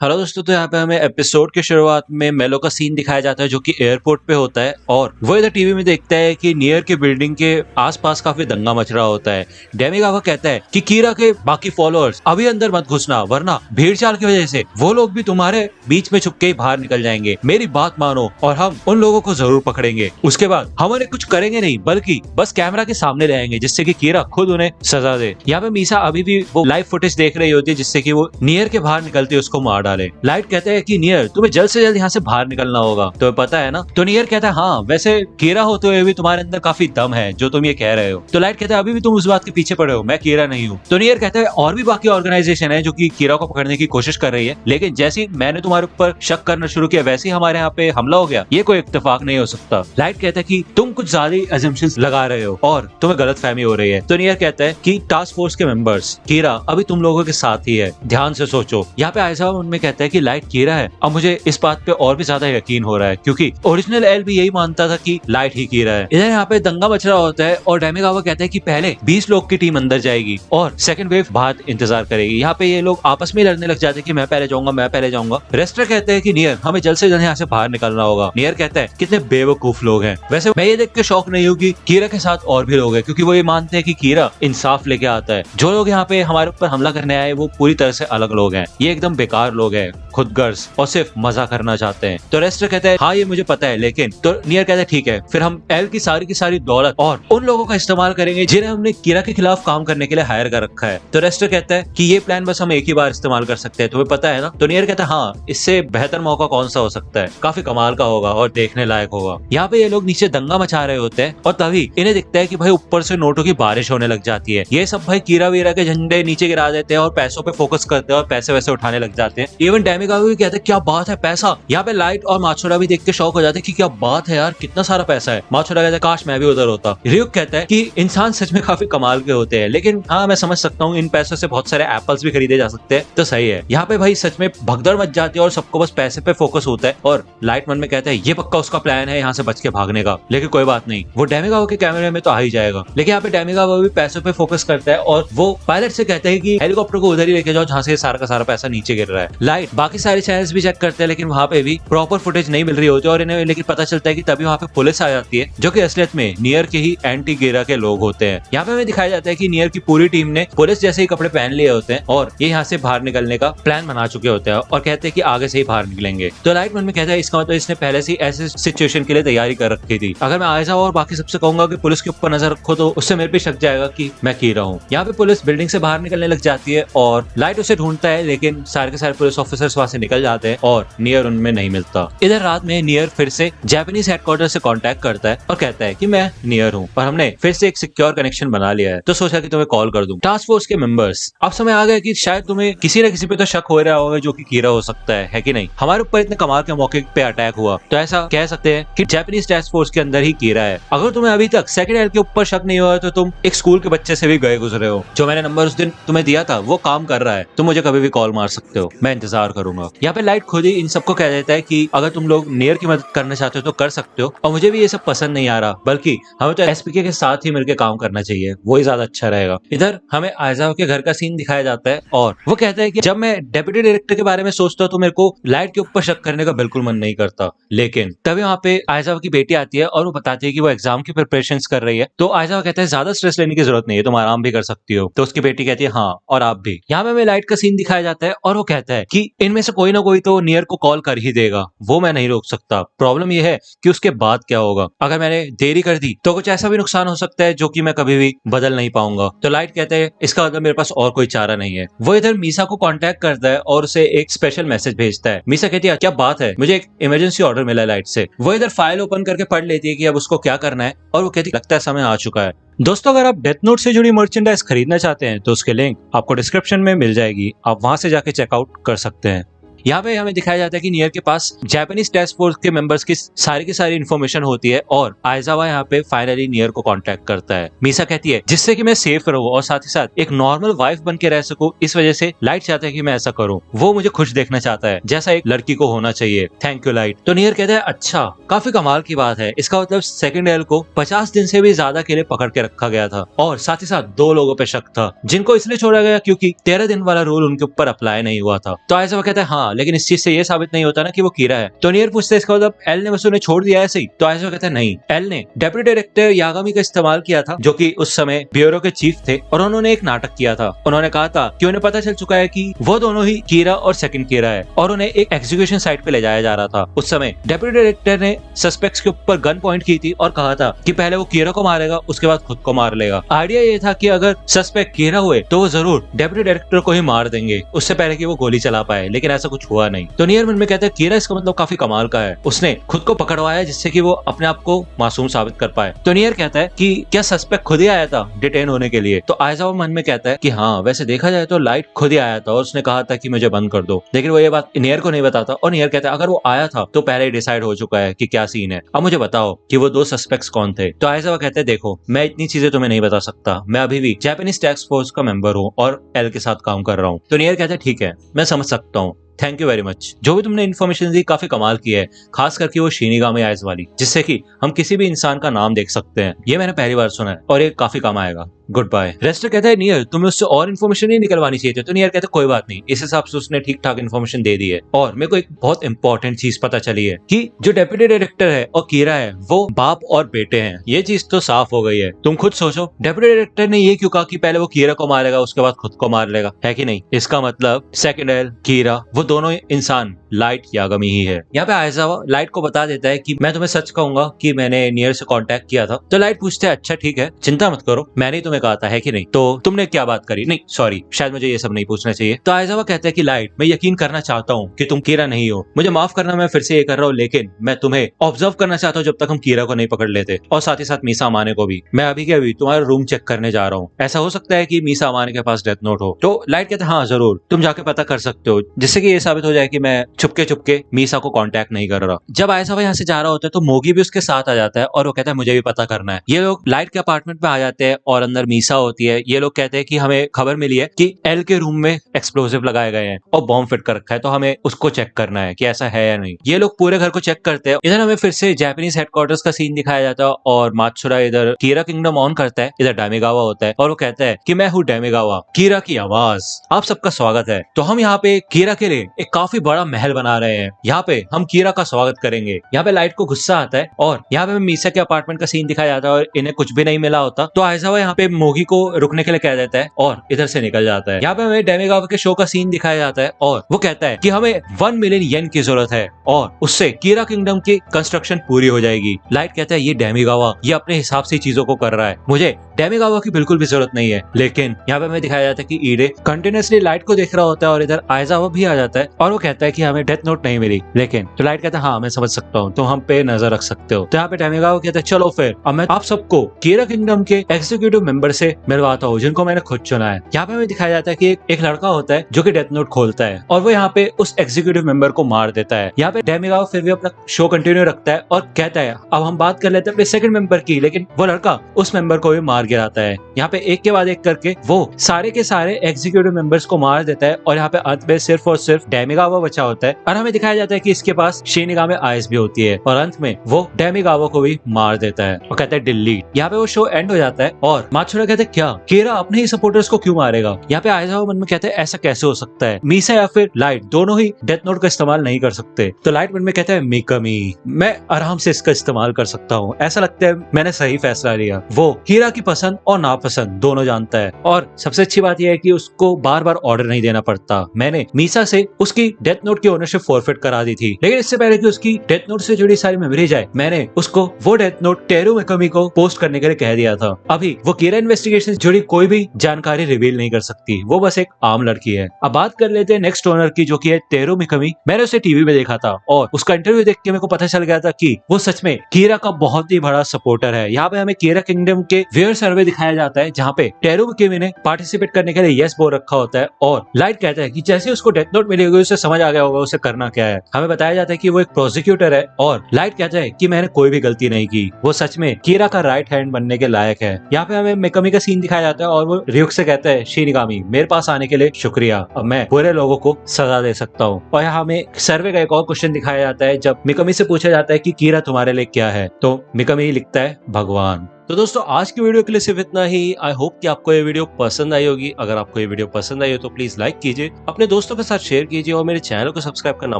Hello दोस्तों, तो यहाँ पे हमें एपिसोड की शुरुआत में मेलो का सीन दिखाया जाता है जो कि एयरपोर्ट पे होता है और वो इधर टीवी में देखता है कि नियर की बिल्डिंग के आसपास काफी दंगा मच रहा होता है। डेमिगावा कहता है कि कीरा के बाकी फॉलोअर्स अभी अंदर मत घुसना वरना भीड़ चाल की वजह से वो लोग भी तुम्हारे बीच में छुपके ही बाहर निकल जाएंगे। मेरी बात मानो और हम उन लोगों को जरूर पकड़ेंगे। उसके बाद हम उन्हें कुछ करेंगे नहीं बल्कि बस कैमरा के सामने रहेंगे जिससे कि कीरा खुद उन्हें सजा दे। यहाँ पे मीसा अभी भी वो लाइव फुटेज देख रही होती है जिससे कि वो नियर के बाहर निकलते उसको मार डाले। लाइट कहते हैं कि नियर तुम्हें जल्द से जल्द यहाँ से बाहर निकलना होगा, तुम्हें पता है ना। तो नियर कहता है हाँ, वैसे कीरा होते हुए भी तुम्हारे अंदर काफी दम है जो तुम ये कह रहे हो। तो लाइट कहता है अभी भी तुम उस बात के पीछे पड़े हो, मैं कीरा नहीं हूँ। तो नियर कहता है और भी बाकी ऑर्गेनाइजेशन है जो कि कीरा को पकड़ने की कोशिश कर रही है, लेकिन जैसे मैंने तुम्हारे ऊपर शक करना शुरू किया वैसे ही हमारे यहाँ पे हमला हो गया, ये कोई इत्तेफाक नहीं हो सकता। लाइट कहता है कि तुम कुछ ज्यादा अजम्पशंस लगा रहे हो और तुम्हें गलतफहमी हो रही है। तो नियर कहता है कि टास्क फोर्स के मेंबर्स कीरा अभी तुम लोगों के साथ ही है, ध्यान से सोचो। यहाँ पे आयशा उनमें कहता है कि लाइट कीरा है। अब मुझे इस बात पे और भी ज्यादा यकीन हो रहा है क्योंकि ओरिजिनल एल भी यही मानता था कि लाइट ही कीरा है। इधर यहाँ पे दंगा मच रहा होता है और डेमिगावा कहता है कि पहले 20 लोग की टीम अंदर जाएगी और सेकंड वेव बाहर इंतजार करेगी। यहाँ पे ये लोग आपस में लड़ने लग जाते हैं कि मैं पहले जाऊंगा, मैं पहले जाऊंगा। रेस्टर कहते हैं कि नियर हमें जल्द से जल्द यहाँ से बाहर निकलना होगा। नियर कहता है कितने बेवकूफ लोग हैं। वैसे मैं ये देख के शौक नहीं हूँ कि कीरा के साथ और भी लोग हैं क्योंकि वो ये मानते हैं कि कीरा इंसाफ लेके आता है। जो लोग यहाँ पे हमारे ऊपर हमला करने आए वो पूरी तरह से अलग लोग हैं, ये एकदम बेकार लोग हैं, खुदगर्ज और सिर्फ मजा करना चाहते हैं। तो रेस्टर कहता है हाँ ये मुझे पता है, लेकिन तो नियर कहता है ठीक है फिर हम एल की सारी दौलत और उन लोगों का इस्तेमाल करेंगे जिन्हें हमने कीरा के खिलाफ काम करने के लिए हायर कर रखा है। तो रेस्टर कहता है कि ये प्लान बस हम एक ही बार इस्तेमाल कर सकते हैं, तुम्हें पता है ना। तो नियर कहता है हाँ, इससे बेहतर मौका कौन सा हो सकता है, काफी कमाल का होगा और देखने लायक होगा। यहाँ पे ये लोग नीचे दंगा मचा रहे होते हैं और तभी इन्हें दिखता है कि भाई ऊपर से नोटों की बारिश होने लग जाती है। ये सब भाई कीरा वीरा के झंडे नीचे गिरा देते हैं और पैसों पे फोकस करते हैं और पैसे वैसे उठाने लग जाते हैं। इवन डेमिगावा भी कहते हैं क्या बात है पैसा। यहाँ पे लाइट और माछोरा भी देख के शौक हो जाते हैं कि क्या बात है यार, कितना सारा पैसा है। माछोरा कहता है काश मैं भी उधर होता। रियुक कहता है कि इंसान सच में काफी कमाल के होते हैं, लेकिन हाँ मैं समझ सकता हूँ इन पैसों से बहुत सारे एप्पल्स भी खरीदे जा सकते हैं। तो सही है। यहाँ पे भाई सच में भगदड़ मच जाती है और सबको बस पैसे पे फोकस होता है और लाइट मन में कहता है ये पक्का उसका प्लान है यहाँ से बच के भागने का, लेकिन कोई बात नहीं, वो डेमिगावा के कैमरे में तो आ ही जाएगा। लेकिन यहाँ पे डेमिगावा भी पैसों पे फोकस करता है और वो पायलट से कहता है कि हेलीकॉप्टर को उधर ही लेके जाओ जहाँ से सारा का सारा पैसा नीचे गिर रहा है। लाइट बाकी सारे चैनल्स भी चेक करते हैं लेकिन वहाँ पे भी प्रॉपर फुटेज नहीं मिल रही होती और इन्हें लेकिन पता चलता है कि तभी वहाँ पे पुलिस आ जाती है जो कि असलियत में नियर के ही एंटी कीरा के लोग होते हैं। यहाँ पे हमें दिखाया जाता है कि नियर की पूरी टीम ने पुलिस जैसे ही कपड़े पहन लिए होते हैं और ये यहाँ से बाहर निकलने का प्लान बना चुके होते हैं और कहते हैं कि आगे से ही बाहर निकलेंगे। तो लाइट मन में कहता है इसका मतलब इसने पहले से ऐसे सिचुएशन के लिए तैयारी कर रखी थी। अगर मैं आयशा और बाकी सबसे कहूंगा कि पुलिस के ऊपर नजर रखो तो उससे मेरे पे शक जाएगा कि मैं कीरा हूँ। यहाँ पे पुलिस बिल्डिंग से बाहर निकलने लग जाती है और लाइट उसे ढूंढता है लेकिन सारे के सारे पुलिस ऑफिसर्स वहां से निकल जाते हैं और नियर उनमें नहीं मिलता। इधर रात में नियर फिर से जापानीज हेडक्वार्टर से कांटेक्ट करता है और कहता है कि मैं नियर हूँ और हमने फिर से एक सिक्योर कनेक्शन बना लिया है, तो सोचा कि तुम्हें कॉल कर दूं। टास्क फोर्स के मेंबर्स अब समय आ गया कि शायद तुम्हें किसी न किसी पे तो शक हो रहा होगा जो कि कीरा हो सकता है कि नहीं। हमारे ऊपर इतने कमाल के मौके पे अटैक हुआ तो ऐसा कह सकते हैं कि जापानीज टास्क फोर्स के अंदर ही कीरा है। अगर तुम्हें अभी तक सेकंड एल के ऊपर शक नहीं हुआ तो तुम एक स्कूल के बच्चे से भी गए गुजरे हो। जो मैंने नंबर उस दिन तुम्हें दिया था वो काम कर रहा है, तुम मुझे कभी भी कॉल मार सकते हो, मैं इंतजार करूंगा। यहाँ पे लाइट खुद ही इन सबको कह देता है कि अगर तुम लोग नियर की मदद करना चाहते हो तो कर सकते हो और मुझे भी ये सब पसंद नहीं आ रहा, बल्कि हमें तो एसपीके के साथ ही मिलकर काम करना चाहिए, वो ही ज्यादा अच्छा रहेगा। इधर हमें आयजाव के घर का सीन दिखाया जाता है और वो कहता है कि जब मैं डेप्यूटी डायरेक्टर के बारे में सोचता हूँ तो मेरे को लाइट के ऊपर शक करने का बिल्कुल मन नहीं करता। लेकिन तभी वहाँ पे आयजाव की बेटी आती है और वो बताती है कि वो एग्जाम की प्रिपरेशंस कर रही है। तो आयजाव कहता है ज्यादा स्ट्रेस लेने की जरूरत नहीं है, तुम आराम भी कर सकती हो। तो उसकी बेटी कहती है हाँ और आप भी। यहाँ पे हमें लाइट का सीन दिखाया जाता है और वो कहता है कि इनमें से कोई ना कोई तो नियर को कॉल कर ही देगा, वो मैं नहीं रोक सकता। प्रॉब्लम ये है कि उसके बाद क्या होगा, अगर मैंने देरी कर दी तो कुछ ऐसा भी नुकसान हो सकता है जो कि मैं कभी भी बदल नहीं पाऊंगा। तो लाइट कहते हैं इसका मतलब मेरे पास और कोई चारा नहीं है। वो इधर मीसा को कांटेक्ट करता है और उसे एक स्पेशल मैसेज भेजता है। मीसा कहती है क्या बात है, मुझे एक इमरजेंसी ऑर्डर मिला है लाइट से। वो इधर फाइल ओपन करके पढ़ लेती है कि अब उसको क्या करना है और वो कहती है लगता है समय आ चुका है। दोस्तों अगर आप डेथ नोट से जुड़ी मर्चेंडाइज खरीदना चाहते हैं तो उसके लिंक आपको डिस्क्रिप्शन में मिल जाएगी, आप वहां से जाके चेकआउट कर सकते हैं। यहाँ पे हमें दिखाया जाता है कि नियर के पास जापानीज टास्क फोर्स के मेंबर्स की सारी इन्फॉर्मेशन होती है और आयजावा यहाँ पे फाइनली नियर को कांटेक्ट करता है। मीसा कहती है जिससे कि मैं सेफ रहूं और साथ ही साथ एक नॉर्मल वाइफ बन के रह सकूं, इस वजह से लाइट चाहता है कि मैं ऐसा करूं, वो मुझे खुश देखना चाहता है जैसा एक लड़की को होना चाहिए। Thank you light. तो नियर कहता है अच्छा काफी कमाल की बात है, इसका मतलब सेकंड एल को 50 दिन से भी ज्यादा के लिए पकड़ के रखा गया था और साथ ही साथ 2 लोगों पे शक था जिनको इसलिए छोड़ा गया क्योंकि 13 दिन वाला रूल उनके ऊपर अप्लाई नहीं हुआ था। तो आयजावा कहता है हाँ हाँ लेकिन इस चीज से ये साबित नहीं होता ना कि वो कीरा है। तो नियर पूछते हैं इसका मतलब एल ने बस उन्हें छोड़ दिया ऐसे ही। तो आइजावा कहता है नहीं, एल ने डेप्यूटी डायरेक्टर यागामी का इस्तेमाल किया था जो कि उस समय ब्यूरो के चीफ थे और उन्होंने एक नाटक किया था। उन्होंने कहा था कि उन्हें पता चल चुका है कि वो दोनों ही कीरा और सेकंड कीरा है और उन्हें एक एग्जीक्यूशन साइट पे ले जाया जा रहा था। उस समय डेप्यूटी डायरेक्टर ने सस्पेक्ट्स के ऊपर गन पॉइंट की थी और कहा था कि पहले वो कीरा को मारेगा उसके बाद खुद को मार लेगा। आइडिया ये था कि अगर सस्पेक्ट कीरा हुए तो वो जरूर डेप्यूटी डायरेक्टर को ही मार देंगे उससे पहले कि वो गोली चला पाए, लेकिन ऐसा कुछ हुआ नहीं। तो नियर मन में कहता है कीरा इसका मतलब काफी कमाल का है, उसने खुद को पकड़वाया जिससे कि वो अपने आप को मासूम साबित कर पाए। तो नियर कहता है कि क्या सस्पेक्ट खुद ही आया था डिटेन होने के लिए? तो आइजावा मन में कहता है कि हाँ वैसे देखा जाए तो लाइट खुद ही आया था और उसने कहा था कि मुझे बंद कर दो, लेकिन वो ये बात नियर को नहीं बताता। और नियर कहता है अगर वो आया था तो पहले ही डिसाइड हो चुका है कि क्या सीन है, अब मुझे बताओ कि वो दो सस्पेक्ट्स कौन थे। तो आइजावा कहते हैं देखो मैं इतनी चीजें तुम्हें नहीं बता सकता, मैं अभी भी जापानीज टैक्स फोर्स का मेंबर हूँ और एल के साथ काम कर रहा हूँ। तो नियर कहता है ठीक है मैं समझ सकता हूँ, थैंक यू वेरी मच, जो भी तुमने इन्फॉर्मेशन दी काफी कमाल की है, खास करके वो शिनिगामी आइज वाली जिससे कि हम किसी भी इंसान का नाम देख सकते हैं, ये मैंने पहली बार सुना है और ये काफी काम आएगा, गुड बाय। रेस्टर कहता है नियर तुम्हें उससे और इन्फॉर्मेशन नहीं निकलवानी चाहिए थी। तो नियर कहता है कोई बात नहीं, इस हिसाब से उसने ठीक ठाक इन्फॉर्मेशन दे दी है और मेरे को एक बहुत इंपॉर्टेंट चीज पता चली है कि जो डेप्यूटी डायरेक्टर है और कीरा है वो बाप और बेटे हैं। ये चीज तो साफ हो गई है, तुम खुद सोचो डेप्यूटी डायरेक्टर ने ये क्यों कहा कि पहले वो कीरा को मारेगा उसके बाद खुद को मार लेगा, है कि नहीं? इसका मतलब सेकंड एल कीरा वो दोनों इंसान लाइट यागामी ही है। यहाँ पे आइजावा लाइट को बता देता है कि मैं तुम्हें सच कहूंगा कि मैंने नियर से कांटेक्ट किया था। तो लाइट पूछते है अच्छा ठीक है चिंता मत करो, मैंने ही तुम्हें कहा था, है कि नहीं? तो तुमने क्या बात करी? नहीं सॉरी शायद मुझे ये सब नहीं पूछना चाहिए। तो आइजावा कहता है कि लाइट मैं यकीन करना चाहता हूँ कि तुम कीरा नहीं हो, मुझे माफ करना मैं फिर से ये कर रहा हूँ, लेकिन मैं तुम्हें ऑब्जर्व करना चाहता हूँ जब तक हम कीरा को नहीं पकड़ लेते और साथ ही साथ मीसा अमाने को भी। मैं अभी के अभी तुम्हारा रूम चेक करने जा रहा हूँ, ऐसा हो सकता है कि मीसा अमाने के पास डेथ नोट हो। तो लाइट कहता है हाँ जरूर तुम जाके पता कर सकते हो, जिससे कि ये साबित हो जाए कि मैं चुपके चुपके मीसा को कांटेक्ट नहीं कर रहा। जब आइजावा यहाँ से जा रहा होता है तो मोगी भी उसके साथ आ जाता है और वो कहता है मुझे भी पता करना है। ये लोग लाइट के अपार्टमेंट में आ जाते हैं और अंदर मीसा होती है। ये लोग कहते हैं कि हमें खबर मिली है कि एल के रूम में एक्सप्लोजिव लगाए गए हैं और बॉम्ब फिट कर रखा है, तो हमें उसको चेक करना है कि ऐसा है या नहीं। ये लोग पूरे घर को चेक करते हैं। इधर हमें फिर से जापानीज हेडक्वार्टर्स का सीन दिखाया जाता है और मात्सुरा इधर कीरा किंगडम ऑन करता है। इधर डामिगावा होता है और वो कहता है कि मैं हूँ डामिगावा, कीरा की आवाज, आप सबका स्वागत है। तो हम यहाँ पे कीरा के लिए एक काफी बड़ा महल बना रहे हैं, यहाँ पे हम कीरा का स्वागत करेंगे। यहाँ पे लाइट को गुस्सा आता है और यहाँ पे मीसा के अपार्टमेंट का सीन दिखाया जाता है और इन्हें कुछ भी नहीं मिला होता। तो आइजावा यहाँ पे मोगी को रुकने के लिए कह देता है और इधर से निकल जाता है। यहाँ पे हमें डामिगावा के शो का सीन दिखाया जाता है और वो कहता है कि हमें 1 मिलियन येन की जरूरत है और उससे कीरा किंगडम की कंस्ट्रक्शन पूरी हो जाएगी। लाइट कहता है ये डामिगावा ये अपने हिसाब से चीजों को कर रहा है, मुझे डामिगावा की बिल्कुल भी जरूरत नहीं है। लेकिन यहाँ पे हमें दिखाया जाता है कि ईडे कंटिन्यूअसली लाइट को देख रहा होता है और इधर आइजावा भी आ जाता है और वो कहता है कि हमें डेथ नोट नहीं मिली। लेकिन तो लाइट कहता है हाँ मैं समझ सकता हूँ, तो हम पे नजर रख सकते हो। तो यहाँ पे डामिगावा कहता है चलो फिर अब मैं आप सबको कीरा किंगडम के एग्जीक्यूटिव मेंबर से मिलवाता हूँ जिनको मैंने खुद चुना है। यहाँ पे हमें दिखाया जाता है कि एक लड़का होता है जो कि डेथ नोट खोलता है और वो यहाँ पे उस एग्जीक्यूटिव मेंबर को मार देता है। यहाँ पे डामिगावा फिर भी अपना शो कंटिन्यू रखता है और कहता है अब हम बात कर लेते हैं अपने सेकंड मेंबर की, लेकिन वो लड़का उस मेंबर को भी मार गिराता है। यहाँ पे एक के बाद एक करके वो सारे के सारे एग्जीक्यूटिव मेंबर्स को मार देता है और यहाँ पे अंत में सिर्फ और सिर्फ डामिगावा बचा होता है और हमें दिखाया जाता है कि इसके पास शिनिगामी आइज भी होती है और अंत में वो डामिगावा को भी मार देता है और कहता है डिलीट। यहाँ पे वो शो एंड हो जाता है और मात्सुरा कहते हैं क्या कीरा अपने ही सपोर्टर्स को क्यों मारेगा? यहाँ पे आइजावा मन में कहते हैं ऐसा कैसे हो सकता है, मीसा या फिर लाइट दोनों ही डेथ नोट का इस्तेमाल नहीं कर सकते। तो लाइट मन में कहता है मिकामी मैं आराम से इसका इस्तेमाल कर सकता हूँ, ऐसा लगता है मैंने सही फैसला लिया। वो कीरा की पसंद और नापसंद दोनों जानता है और सबसे अच्छी बात यह है कि उसको बार बार ऑर्डर नहीं देना पड़ता। मैंने मीसा से उसकी डेथ नोट की ओनरशिप फॉरफिट करा दी थी, लेकिन इससे पहले कि उसकी डेथ नोट से जुड़ी सारी मेमोरी जाए मैंने उसको वो डेथ नोट टेरू मिकामी को पोस्ट करने के लिए कह दिया था। अभी वो कीरा इन्वेस्टिगेशन से जुड़ी कोई भी जानकारी रिवील नहीं कर सकती, वो बस एक आम लड़की है। अब बात कर लेते हैं नेक्स्ट ओनर की जो कि है टेरू मिकामी। मैंने उसे टीवी में देखा था और उसका इंटरव्यू देख के मेरे को पता चल गया था कि वो सच में कीरा का बहुत ही बड़ा सपोर्टर है। यहाँ पे हमें कीरा किंगडम के वेयर सर्वे दिखाया जाता है जहाँ पे टेरू मिकामी ने पार्टिसिपेट करने के लिए यस बोल रखा होता है और लाइट कहता है कि जैसे उसको डेथ नोट मिली होगी उसे समझ आ गया होगा उसे करना क्या है। हमें बताया जाता है कि वो एक प्रोसिक्यूटर है और लाइट कहता है कि मैंने कोई भी गलती नहीं की, वो सच में कीरा का राइट हैंड बनने के लायक है। यहाँ पे हमें मिकामी का सीन दिखाया जाता है और वो रियुक से कहता है शिनिगामी मेरे पास आने के लिए शुक्रिया, अब मैं बुरे लोगों को सजा दे सकता हूँ। और यहाँ हमें सर्वे का एक और क्वेश्चन दिखाया जाता है जब मिकामी से पूछा जाता है कि कीरा तुम्हारे लिए क्या है, तो मिकामी लिखता है भगवान। तो दोस्तों आज की वीडियो के लिए सिर्फ इतना ही। आई होप कि आपको ये वीडियो पसंद आई होगी। अगर आपको ये वीडियो पसंद आई हो तो प्लीज लाइक कीजिए, अपने दोस्तों के साथ शेयर कीजिए और मेरे चैनल को सब्सक्राइब करना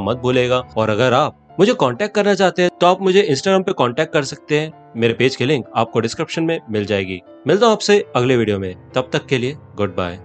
मत भूलेगा। और अगर आप मुझे कांटेक्ट करना चाहते हैं तो आप मुझे इंस्टाग्राम पे कांटेक्ट कर सकते हैं। मेरे पेज की लिंक आपको डिस्क्रिप्शन में मिल जाएगी। मिलता हूँ आपसे अगले वीडियो में, तब तक के लिए गुड बाय।